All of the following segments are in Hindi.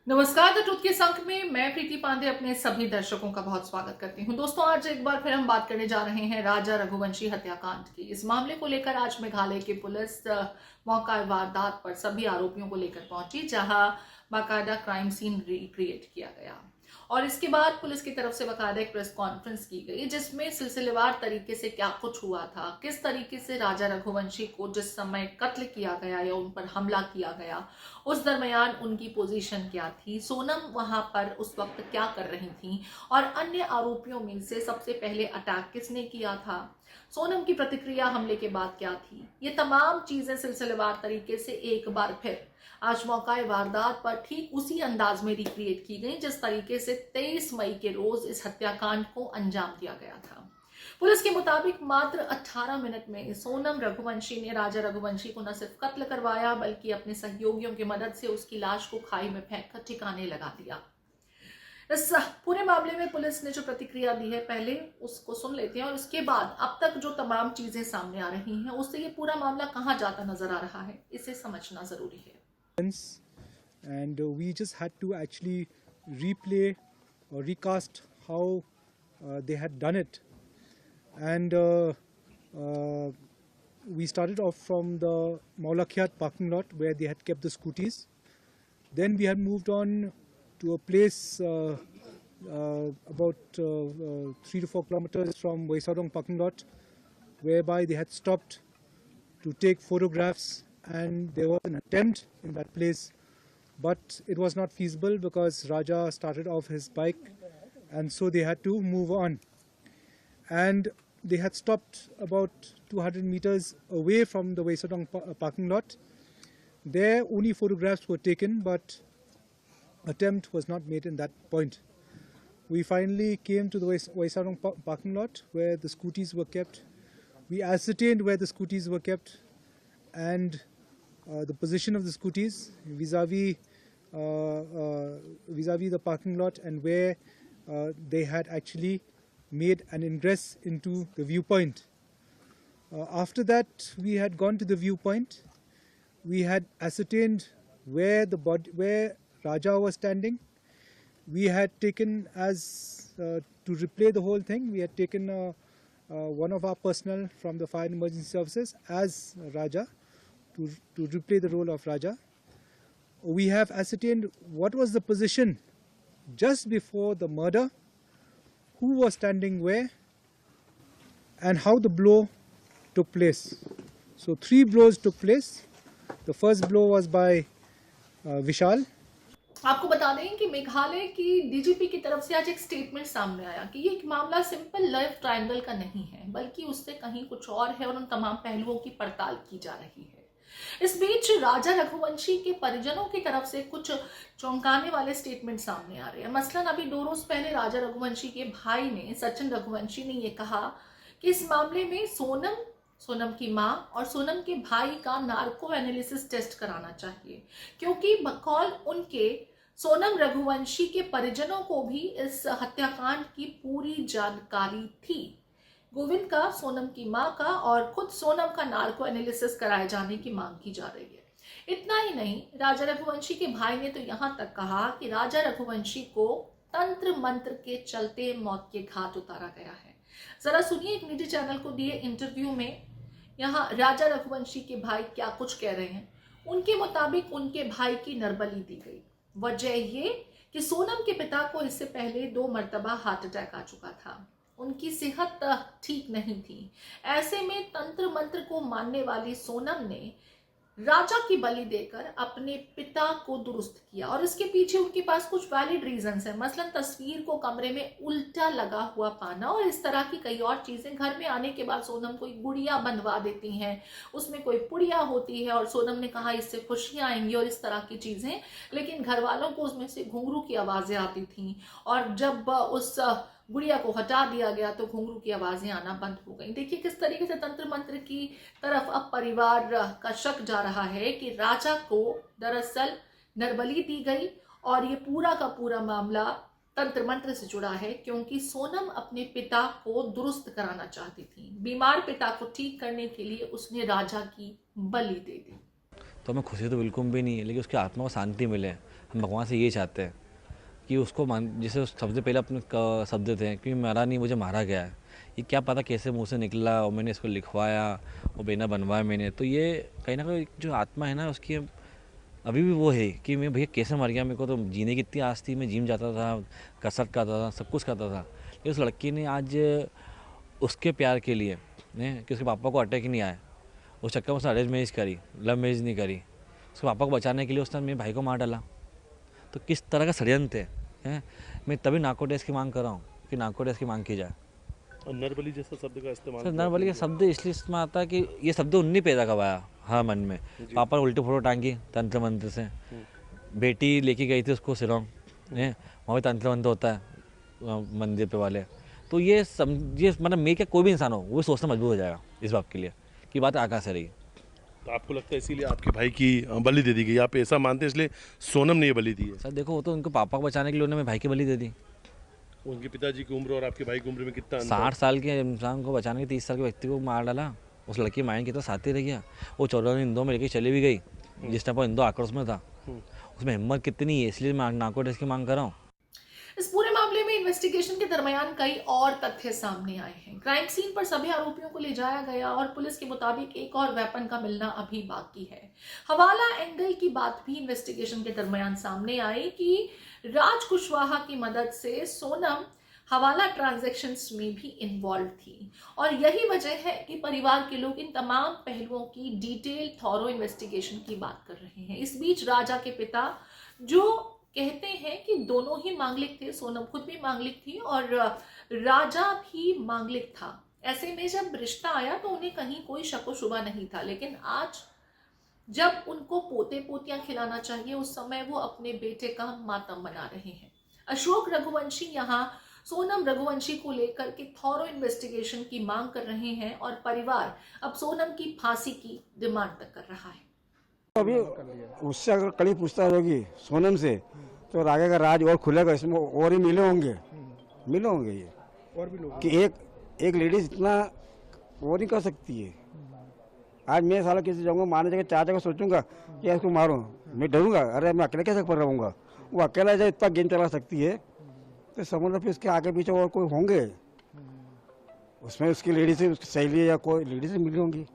नमस्कार। द ट्रुथ के संग में मैं प्रीति पांडे अपने सभी दर्शकों का बहुत स्वागत करती हूं। दोस्तों, आज एक बार फिर हम बात करने जा रहे हैं राजा रघुवंशी हत्याकांड की। इस मामले को लेकर आज मेघालय की पुलिस मौका वारदात पर सभी आरोपियों को लेकर पहुंची, जहां बाकायदा क्राइम सीन रिक्रिएट किया गया और इसके बाद पुलिस की तरफ से बाकायदा एक प्रेस कॉन्फ्रेंस की गई, जिसमें सिलसिलेवार तरीके से क्या कुछ हुआ था, किस तरीके से राजा रघुवंशी को जिस समय कत्ल किया गया या उन पर हमला किया गया, उस दरमियान उनकी पोजीशन क्या थी, सोनम वहां पर उस वक्त क्या कर रही थी और अन्य आरोपियों में से सबसे पहले अटैक किसने किया था, सोनम की प्रतिक्रिया हमले के बाद क्या थी। ये तमाम चीजें सिलसिलेवार तरीके से एक बार फिर आज मौका वारदात पर ठीक उसी अंदाज में रिक्रिएट की गई जिस तरीके से 23 मई के रोज इस हत्याकांड को अंजाम दिया गया था। पुलिस के मुताबिक मात्र 18 मिनट में सोनम रघुवंशी ने राजा रघुवंशी को न सिर्फ कत्ल करवाया बल्कि अपने सहयोगियों की मदद से उसकी लाश को खाई में फेंककर ठिकाने लगा दिया। इस पूरे मामले में पुलिस ने जो प्रतिक्रिया दी है, पहले उसको सुन लेते हैं और उसके बाद अब तक जो तमाम चीजें सामने आ रही हैं उससे ये पूरा मामला कहां जाता नजर आ रहा है, इसे समझना जरूरी है। And we just had to actually replay or recast how they had done it. And we started off from the Maulakhiat parking lot where they had kept the scooties. Then we had moved on to a place about 3 to 4 kilometers from Waisadong parking lot, whereby they had stopped to take photographs, and there was an attempt in that place, but it was not feasible because Raja started off his bike, and so they had to move on. And they had stopped about 200 meters away from the Waisadong parking lot. There only photographs were taken, but attempt was not made in that point. We finally came to the Waisadong parking lot where the scooties were kept. We ascertained where the scooties were kept and the position of the scooties vis-a-vis the parking lot and where they had actually made an ingress into the viewpoint. After that, we had gone to the viewpoint. We had ascertained where Raja was standing. We had taken to replay the whole thing. We had taken one of our personnel from the Fire and Emergency Services as Raja to replay the role of Raja. We have ascertained what was the position just before the murder, who was standing where, and how the blow took place. So 3 blows took place. The first blow was by Vishal. आपको बता दें कि मेघालय की डीजीपी की तरफ से आज एक स्टेटमेंट सामने आया कि ये एक मामला सिंपल लव ट्रायंगल का नहीं है, बल्कि उससे कहीं कुछ और है और उन तमाम पहलुओं की पड़ताल की जा रही है। इस बीच राजा रघुवंशी के परिजनों की तरफ से कुछ चौंकाने वाले स्टेटमेंट सामने आ रहे हैं। मसलन अभी 2 रोज पहले राजा रघुवंशी के भाई ने, सचिन रघुवंशी ने ये कहा कि इस मामले में सोनम की मां और सोनम के भाई का नार्को एनालिसिस टेस्ट कराना चाहिए, क्योंकि बकौल उनके सोनम रघुवंशी के परिजनों को भी इस हत्याकांड की पूरी जानकारी थी। गोविंद का, सोनम की मां का और खुद सोनम का नार्को एनालिसिस कराए जाने की मांग की जा रही है। इतना ही नहीं, राजा रघुवंशी के भाई ने तो यहां तक कहा कि राजा रघुवंशी को तंत्र मंत्र के चलते मौत के घाट उतारा गया है। जरा सुनिए एक निजी चैनल को दिए इंटरव्यू में यहाँ राजा रघुवंशी के भाई क्या कुछ कह रहे हैं। उनके मुताबिक उनके भाई की नरबली दी गई। वजह ये कि सोनम के पिता को इससे पहले 2 मर्तबा हार्ट अटैक आ चुका था। उनकी सेहत ठीक नहीं थी। ऐसे में तंत्र मंत्र को मानने वाली सोनम ने राजा की बलि देकर अपने पिता को दुरुस्त किया और इसके पीछे उनके पास कुछ वैलिड रीजंस है। मसलन तस्वीर को कमरे में उल्टा लगा हुआ पाना और इस तरह की कई और चीजें। घर में आने के बाद सोनम कोई गुड़िया बनवा देती हैं, उसमें कोई पुड़िया होती है और सोनम ने कहा इससे खुशियां आएंगी और इस तरह की चीजें, लेकिन घर वालों को उसमें से घुंघरू की आवाजें आती थी और जब उस गुड़िया को हटा दिया गया तो घुंघरू की आवाजें आना बंद हो गई। देखिए किस तरीके से तंत्र मंत्र की तरफ अब परिवार का शक जा रहा है कि राजा को दरअसल नरबली दी गई और ये पूरा का पूरा मामला तंत्र मंत्र से जुड़ा है, क्योंकि सोनम अपने पिता को दुरुस्त कराना चाहती थी। बीमार पिता को ठीक करने के लिए उसने राजा की बलि दे दी। तो हमें खुशी तो बिल्कुल भी नहीं है, लेकिन उसकी आत्मा को शांति मिले, भगवान से ये चाहते हैं कि उसको जैसे उस सबसे पहले अपने शब्द थे कि मरा नहीं, मुझे मारा गया है। ये क्या पता कैसे मुंह से निकला और मैंने इसको लिखवाया और बेना बनवाया मैंने। तो ये कहीं ना कहीं जो आत्मा है ना उसकी अभी भी वो है कि मैं भैया कैसे मर गया। मेरे को तो जीने की इतनी आस थी, मैं जिम जाता था, कसरत करता था, सब कुछ करता था। लेकिन उस लड़की ने आज उसके प्यार के लिए कि उसके पापा को अटैक नहीं आया, उस चक्कर में उसने अरेंज मैरिज करी, लव मैरिज नहीं करी। उसके पापा को बचाने के लिए उसने मेरे भाई को मार डाला। तो किस तरह का षड्यंत्र है। मैं तभी नार्को टेस्ट की मांग कर रहा हूँ कि नार्को टेस्ट की मांग की जाए। और नरबली जैसा शब्द का इस्तेमाल सर नरबली का शब्द इसलिए इसमें आता है कि ये शब्द उन्हीं पैदा करवाया हाँ मन में। पापा ने उल्टी फोटो टांगी तंत्र मंत्र से, बेटी लेके गई थी उसको सिलोंग, वहाँ भी तंत्र मंत्र होता है मंदिर पे वाले। तो ये समझिए मतलब मैं क्या कोई भी इंसान हो वो सोचना मजबूर हो जाएगा इस बात के लिए कि बात आकाश से रही। तो आपको लगता है इसीलिए आपके भाई की बलि दे दी गई, आप ऐसा मानते हैं इसलिए सोनम ने ये बलि दी है? सर देखो वो तो उनको पापा को बचाने के लिए उन्होंने मेरे भाई की बलि दे दी। उनके पिताजी की उम्र और आपके भाई की उम्र में कितना अंतर? 60 साल के इंसान को बचाने के 30 साल के व्यक्ति को मार डाला। उस लड़की माइंड की तो साथ ही रह गया। वो 14 इंदो में लेके चली भी गई जिस टाइम पर इंदो आक्रोश में था। उसमें हिम्मत कितनी है, इसलिए मैं नार्को टेस्ट की मांग कर रहा हूँ। इस पूरे मामले में इन्वेस्टिगेशन के दरमियान कई और तथ्य सामने आए हैं। क्राइम सीन पर सभी आरोपियों को ले जाया गया और पुलिस के मुताबिक एक और वेपन का मिलना अभी बाकी है। हवाला एंगल की बात भी इन्वेस्टिगेशन के दरमियान सामने आई कि राज कुशवाहा की मदद से सोनम हवाला ट्रांजैक्शंस में भी इन्वॉल्व थी और यही वजह है कि परिवार के लोग इन तमाम पहलुओं की डिटेल थॉरो इन्वेस्टिगेशन की बात कर रहे हैं। इस बीच राजा के पिता जो कहते हैं कि दोनों ही मांगलिक थे, सोनम खुद भी मांगलिक थी और राजा भी मांगलिक था। ऐसे में जब रिश्ता आया तो उन्हें कहीं कोई शक व शुबा नहीं था, लेकिन आज जब उनको पोते पोतियां खिलाना चाहिए उस समय वो अपने बेटे का मातम मना रहे हैं। अशोक रघुवंशी यहाँ सोनम रघुवंशी को लेकर के थॉरो इन्वेस्टिगेशन की मांग कर रहे हैं और परिवार अब सोनम की फांसी की डिमांड तक कर रहा है। अभी उससे अगर कड़ी पूछताछ होगी सोनम से तो आगे का राज और खुलेगा, इसमें और ही मिले होंगे ये और भी लोग कि एक लेडीज इतना वो नहीं कर सकती है। आज मैं साला किसी जाऊंगा मारने जगह 4 जगह सोचूंगा कि इसको मारूं, मैं डरूंगा। अरे मैं अकेले कैसे पर रहूंगा? वो अकेला जब इतना गेम चला सकती है तो समझ लो फिर उसके आगे पीछे और कोई होंगे उसमें, उसकी लेडीज से उसकी सहेली या कोई लेडीज से मिली होंगी।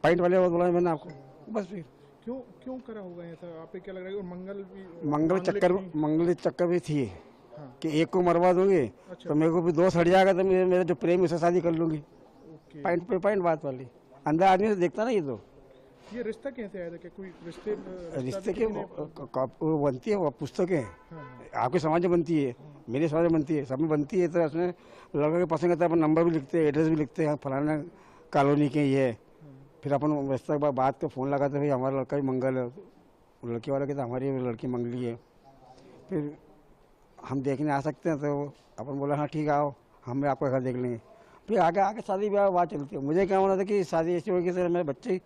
पॉइंट वाले बोला मैंने आपको, बस फिर क्यों करा होगा ऐसा? आपको क्या लग रहा है? और मंगल चक्कर भी थी कि एक को मरवा दूंगी तो मेरे को भी 2 सड़ जाएगा तो मेरा जो प्रेम उससे शादी कर लूंगी। पॉइंट पे पॉइंट बात वाली अंदर आदमी से देखता ना। ये रिश्ता कैसे आया था? क्या कोई रिश्ते के वो बनती है, वो पुस्तकें आपके समाज में बनती है, मेरे समाज में बनती है, सब में बनती है। तो उसमें लड़का के पसंद करता है, अपन नंबर भी लिखते हैं, एड्रेस भी लिखते हैं, फलाना कॉलोनी के ये। फिर अपन व्यवस्था के बाद बात को फ़ोन लगाते भाई हमारा लड़का ही मंगल है, लड़की वाला कहता हमारी लड़की मंगली है। फिर हम देखने आ सकते हैं तो अपन बोला हाँ ठीक है आओ, हम आपका घर देख लेंगे। फिर आगे शादी ब्याह बात चलती है। मुझे क्या होना था कि शादी ऐसी होगी सर मेरे बच्चे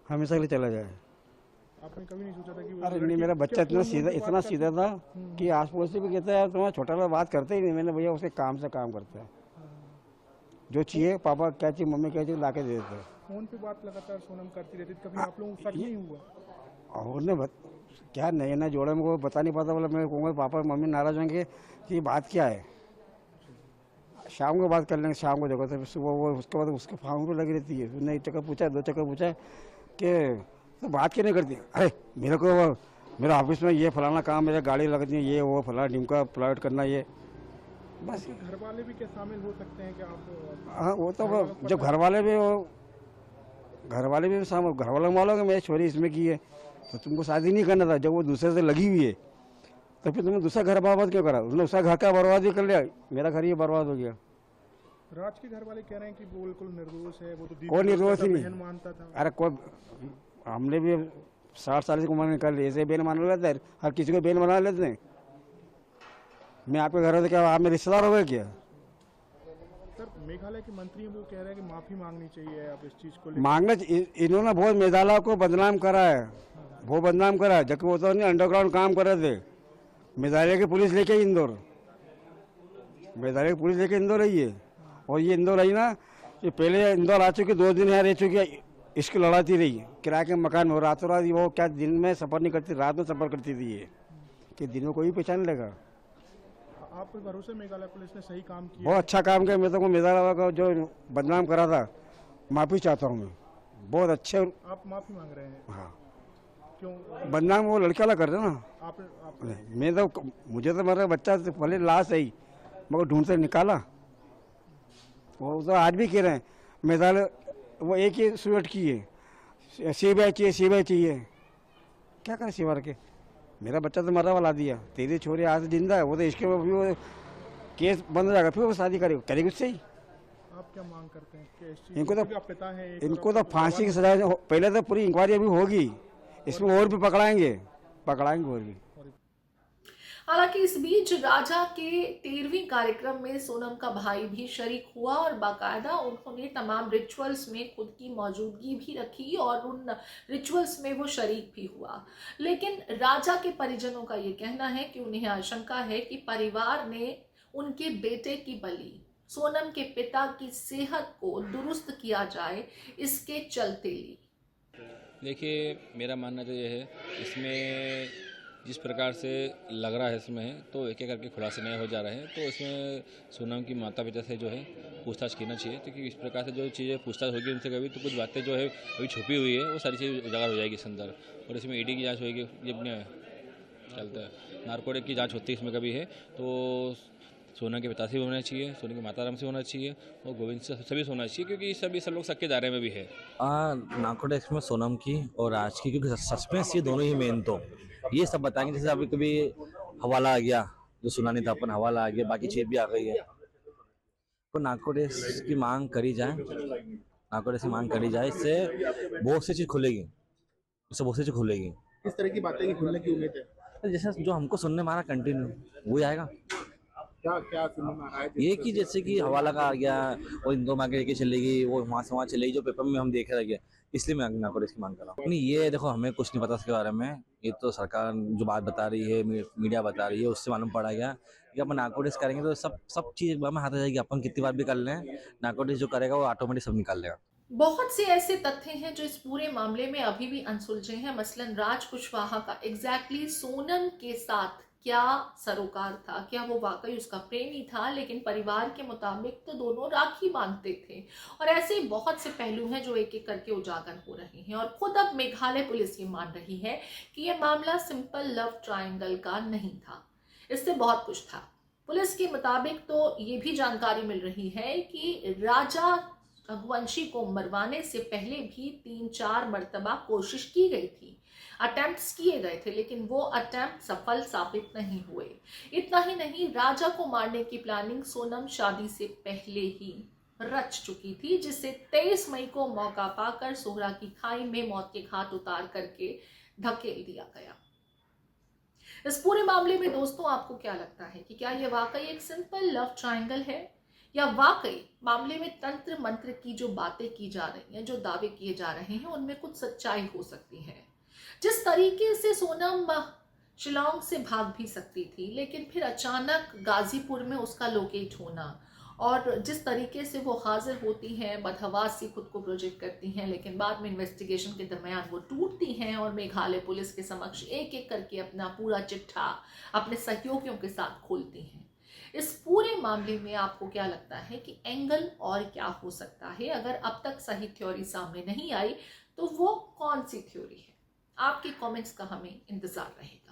हमेशा के लिए चला जाए। आपने कभी नहीं सोचा था कि अरे नहीं, मेरा बच्चा इतना सीधा था कि आस पड़ोस से भी कहता है तुम्हारा छोटा वाला बात करते ही नहीं। मैंने भैया उसके काम से काम करता है, जो चाहिए पापा क्या चाहिए मम्मी क्या चाहिए ला के दे देते हैं। फोन पे बात लगातार सोनम करती रहती, कभी आप लोगों को शक नहीं हुआ? और ने क्या नए नए जोड़े में को बता नहीं पाता। बोला मैं कहूँगा पापा मम्मी नाराज होंगे कि बात क्या है, शाम को बात कर लेंगे। शाम को देखो तो सुबह वो उसके बाद उसके फार्म पर लगी रहती है। उसने 1 चक्कर पूछा 2 चक्कर पूछा कि तो बात क्यों नहीं करती? अरे मेरे को मेरा ऑफिस में ये फलाना काम, मेरा गाड़ी लगनी है, ये वो फलाना ढिमका प्लाट करना, ये बस। घर वाले भी क्या शामिल हो सकते हैं कि आप? हाँ वो तो जब घर वाले भी शामिल, घर वाले मालूम मेरी छोरी इसमें की है तो तुमको शादी नहीं करना था। जब वो दूसरे से लगी हुई है तो फिर तुमने दूसरा घर बर्बाद क्यों करा? उसने उसका घर का बर्बाद भी कर लिया, मेरा घर ये बर्बाद हो गया। राज के घर वाले कह रहे हैं कि वो बिल्कुल निर्दोष है, वो तो कोई निर्दोष ही बहन नहीं मानता था। अरे कोई हमने भी 60 साल की उम्र निकाल ली, ऐसे बेन माना लेते हैं, हर किसी को बेन बना लेते हैं। मैं आपके घर में क्या आप मेरे रिश्तेदार हो गए क्या? सर मेघालय के मंत्री वो कह रहे हैं कि माफी मांगनी चाहिए आप इस चीज को मांगना। इन्होंने बहुत मेघालय को बदनाम करा है, वो बदनाम करा है। जबकि वो तो नहीं अंडरग्राउंड काम कर रहे थे। मेघालय की पुलिस लेके इंदौर, मेघालय की पुलिस लेके इंदौर आई है। और ये इंदौर आई ना, ये पहले इंदौर आ चुकी, 2 दिन यहाँ रह चुकी है। इसको लड़ाती रही, किराए के मकान में, रातों रात वो क्या दिन में सफ़र नहीं करती, रात में सफ़र करती थी ये, कि दिन में कोई पहचान लेगा। आपके भरोसे मेघालय पुलिस ने सही काम किया? बहुत अच्छा काम किया। मैं तो मेघालय का जो बदनाम करा था, माफ़ी चाहता हूँ मैं, बहुत अच्छे। आप माफी मांग रहे हैं? हाँ, क्यों? बदनाम वो लड़के वाला कर रहे ना। आप मैं तो, मुझे तो मेरा बच्चा भले लाश है ही, मगर ढूंढ से निकाला। वो तो आज भी कह रहे हैं मेघालय, वो एक ही स्टूडेंट की है, सीबीआई चाहिए, सीबीआई चाहिए। क्या करें सीबीआई के? मेरा बच्चा तो मरा वाला दिया, तेरी छोरी आज जिंदा है, वो तो इसके भी वो केस बंद हो जाएगा, फिर वो शादी करेगी उससे ही। आप क्या मांग करते हैं कि इस चीज़ इनको तो, क्योंकि आप पिता हैं, इनको तो फांसी की सजा पहले तो पूरी इंक्वायरी अभी होगी, इसमें और भी पकड़ाएंगे और भी। हालांकि इस बीच राजा के 13वीं कार्यक्रम में सोनम का भाई भी शरीक हुआ और बाकायदा उन्होंने तमाम रिचुअल्स में खुद की मौजूदगी भी रखी और उन रिचुअल्स में वो शरीक भी हुआ। लेकिन राजा के परिजनों का ये कहना है कि उन्हें आशंका है कि परिवार ने उनके बेटे की बलि सोनम के पिता की सेहत को दुरुस्त किया जाए इसके चलते ली। देखिए, मेरा मानना तो ये है, इसमें जिस प्रकार से लग रहा है इसमें, तो एक एक करके खुलासे नए हो जा रहे हैं, तो इसमें सोनम की माता पिता से जो है पूछताछ करना चाहिए, क्योंकि इस प्रकार से जो चीज़ें पूछताछ होगी उनसे कभी, तो कुछ बातें जो है अभी छुपी हुई है वो सारी चीज़ उजागर हो जाएगी इसके अंदर। और इसमें ईडी की जांच होगी, जब चलता है नारकोटिक की जांच होती है इसमें कभी है, तो सोना के पिता से भी होना चाहिए, सोना के माताराम से होना चाहिए और गोविंद से सभी से होना चाहिए, क्योंकि सभी सब लोग सबके दायरे में भी है। नारकोटिक्स में सोनम की और राज की, क्योंकि सस्पेंस ये दोनों ही मेन, तो ये सब बताएंगे। जैसे अभी कभी हवाला आ गया, जो सुना नहीं था अपन, हवाला आ गया, बाकी चीज भी आ गई है, तो नारकोटिक्स की मांग करी जाए, नारकोटिक्स की मांग करी जाए, इससे बहुत सी चीज खुलेगी, इससे बहुत सी चीज खुलेगी। किस तरह की बातें खुलने की उम्मीद है? जैसे जो हमको सुनने में आ रहा कंटिन्यू वही आएगा। क्या क्या सुनने में आ रहा है? ये कि जैसे कि हवाला का आ गया, वो इंदो मांगे लेके चलेगी, वो वहाँ से वहाँ चलेगी, जो पेपर में हम देख रहे हैं, इसलिए मैं नारकोटिक्स की मांग कर रहा हूँ। नहीं, ये देखो, हमें कुछ नहीं पता इसके बारे में, ये तो सरकार जो बात बता रही है, मीडिया बता रही है, उससे मालूम पड़ा गया कि अपन नारकोटिक्स करेंगे तो सब चीज़ में हाथ आ जाएगी। अपन कितनी बार भी कर लें, नारकोटिक्स जो करेगा वो ऑटोमेटिक सब निकाल लेगा। बहुत से ऐसे तथ्य हैं जो इस पूरे मामले में अभी भी अनसुलझे हैं। मसलन राज कुशवाहा का एग्जैक्टली सोनम के साथ क्या सरोकार था, क्या वो वाकई उसका प्रेमी था, लेकिन परिवार के मुताबिक तो दोनों राखी बांधते थे। और ऐसे बहुत से पहलू हैं जो एक एक करके उजागर हो रहे हैं और खुद अब मेघालय पुलिस ये मान रही है कि यह मामला सिंपल लव ट्रायंगल का नहीं था, इससे बहुत कुछ था। पुलिस के मुताबिक तो ये भी जानकारी मिल रही है कि राजा रघुवंशी को मरवाने से पहले भी 3-4 मर्तबा कोशिश की गई थी, अटेम्प्ट्स किए गए थे, लेकिन वो अटेम्प्ट सफल साबित नहीं हुए। इतना ही नहीं, राजा को मारने की प्लानिंग सोनम शादी से पहले ही रच चुकी थी, जिससे 23 मई को मौका पाकर सोहरा की खाई में मौत के घाट उतार करके धकेल दिया गया। इस पूरे मामले में दोस्तों आपको क्या लगता है कि क्या यह वाकई एक सिंपल लव ट्रायंगल है, या वाकई मामले में तंत्र मंत्र की जो बातें की जा रही हैं, जो दावे किए जा रहे हैं, उनमें कुछ सच्चाई हो सकती है? जिस तरीके से सोनम शिलोंग से भाग भी सकती थी, लेकिन फिर अचानक गाजीपुर में उसका लोकेट होना, और जिस तरीके से वो हाजिर होती हैं, बदहवास सी खुद को प्रोजेक्ट करती हैं, लेकिन बाद में इन्वेस्टिगेशन के दरमियान वो टूटती हैं और मेघालय पुलिस के समक्ष एक एक करके अपना पूरा चिट्ठा अपने सहयोगियों के साथ खोलती हैं। इस पूरे मामले में आपको क्या लगता है कि एंगल और क्या हो सकता है? अगर अब तक सही थ्योरी सामने नहीं आई तो वो कौन सी थ्योरी है? आपके कमेंट्स का हमें इंतजार रहेगा।